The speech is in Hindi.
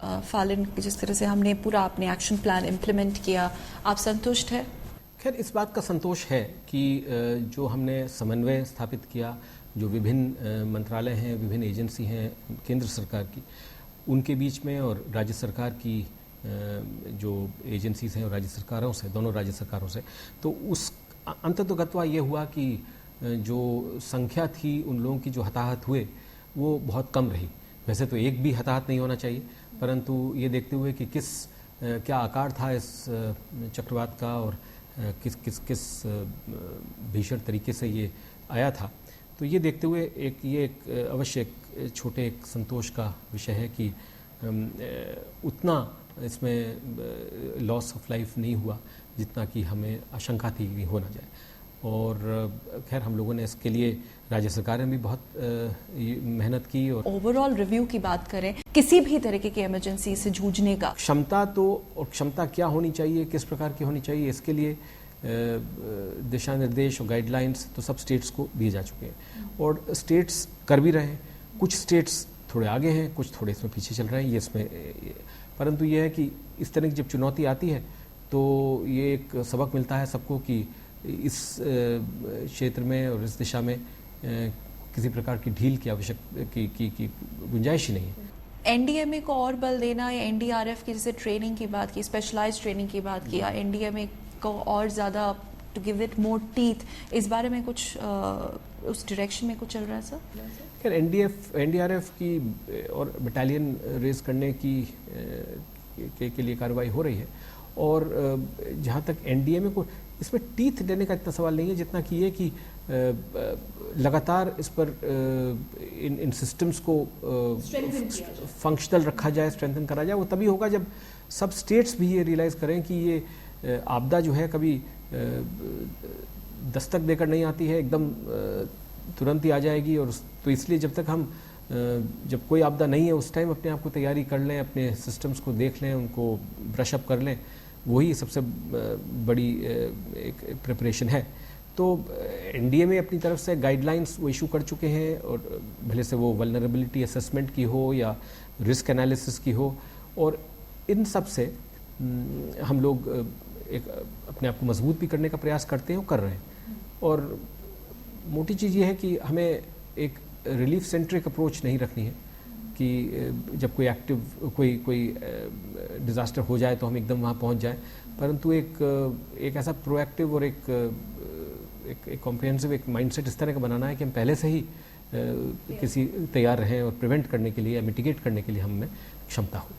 फालिन जिस तरह से हमने पूरा अपने एक्शन प्लान इम्प्लीमेंट किया, आप संतुष्ट है? खैर, इस बात का संतोष है कि जो हमने समन्वय स्थापित किया, जो विभिन्न मंत्रालय हैं, विभिन्न एजेंसी हैं केंद्र सरकार की, उनके बीच में और राज्य सरकार की जो एजेंसीज हैं और राज्य सरकारों से, दोनों राज्य सरकारों से, तो उस अंततोगत्वा ये हुआ कि जो संख्या थी उन लोगों की जो हताहत हुए वो बहुत कम रही। वैसे तो एक भी हताहत नहीं होना चाहिए, परंतु ये देखते हुए कि क्या आकार था इस चक्रवात का और किस भीषण तरीके से ये आया था, तो ये देखते हुए एक अवश्य एक छोटे एक संतोष का विषय है कि उतना इसमें लॉस ऑफ लाइफ नहीं हुआ जितना कि हमें आशंका थी कि हो ना जाए। और खैर, हम लोगों ने इसके लिए राज्य सरकार ने भी बहुत मेहनत की। और ओवरऑल रिव्यू की बात करें, किसी भी तरीके की इमरजेंसी से जूझने का क्षमता क्या होनी चाहिए, किस प्रकार की होनी चाहिए, इसके लिए दिशा निर्देश और गाइडलाइंस तो सब स्टेट्स को दिए जा चुके हैं और स्टेट्स कर भी रहे हैं। कुछ स्टेट्स थोड़े आगे हैं, कुछ थोड़े इसमें पीछे चल रहे हैं, ये इसमें, परंतु ये है कि इस तरह की जब चुनौती आती है तो ये एक सबक मिलता है सबको कि इस क्षेत्र में और इस दिशा में किसी प्रकार की ढील की की गुंजाइश ही नहीं है। एनडीएमए को और बल देना या एनडीआरएफ की जैसे ट्रेनिंग की बात की, स्पेशलाइज्ड ट्रेनिंग की बात की, या एनडीएमए को और ज़्यादा to give it more teeth, इस बारे में कुछ उस डायरेक्शन में कुछ चल रहा है सर? खैर, एनडीआरएफ की और बटालियन रेज करने की के लिए कार्रवाई हो रही है। और जहाँ तक एनडीएमए को इसमें टीथ देने का इतना सवाल नहीं है जितना कि ये कि लगातार इस पर इन सिस्टम्स को फंक्शनल रखा जाए, स्ट्रेंथन करा जाए। वो तभी होगा जब सब स्टेट्स भी ये रियलाइज़ करें कि ये आपदा जो है कभी दस्तक देकर नहीं आती है, एकदम तुरंत ही आ जाएगी। और तो इसलिए जब कोई आपदा नहीं है उस टाइम अपने आप को तैयारी कर लें, अपने सिस्टम्स को देख लें, उनको ब्रश अप कर लें, वही सबसे बड़ी एक प्रिपरेशन है। तो एनडीएमए अपनी तरफ से गाइडलाइंस वो इशू कर चुके हैं, और भले से वो वल्नरेबिलिटी असेसमेंट की हो या रिस्क एनालिसिस की हो, और इन सब से हम लोग एक अपने आप को मजबूत भी करने का प्रयास करते हैं और कर रहे हैं। और मोटी चीज़ ये है कि हमें एक रिलीफ सेंट्रिक अप्रोच नहीं रखनी है कि जब कोई डिज़ास्टर हो जाए तो हम एकदम वहाँ पहुँच जाएं, परंतु एक ऐसा प्रोएक्टिव और एक कॉम्प्रिहेंसिव एक माइंडसेट इस तरह का बनाना है कि हम पहले से ही किसी तैयार रहें और प्रिवेंट करने के लिए या मिटिगेट करने के लिए हम में क्षमता हो।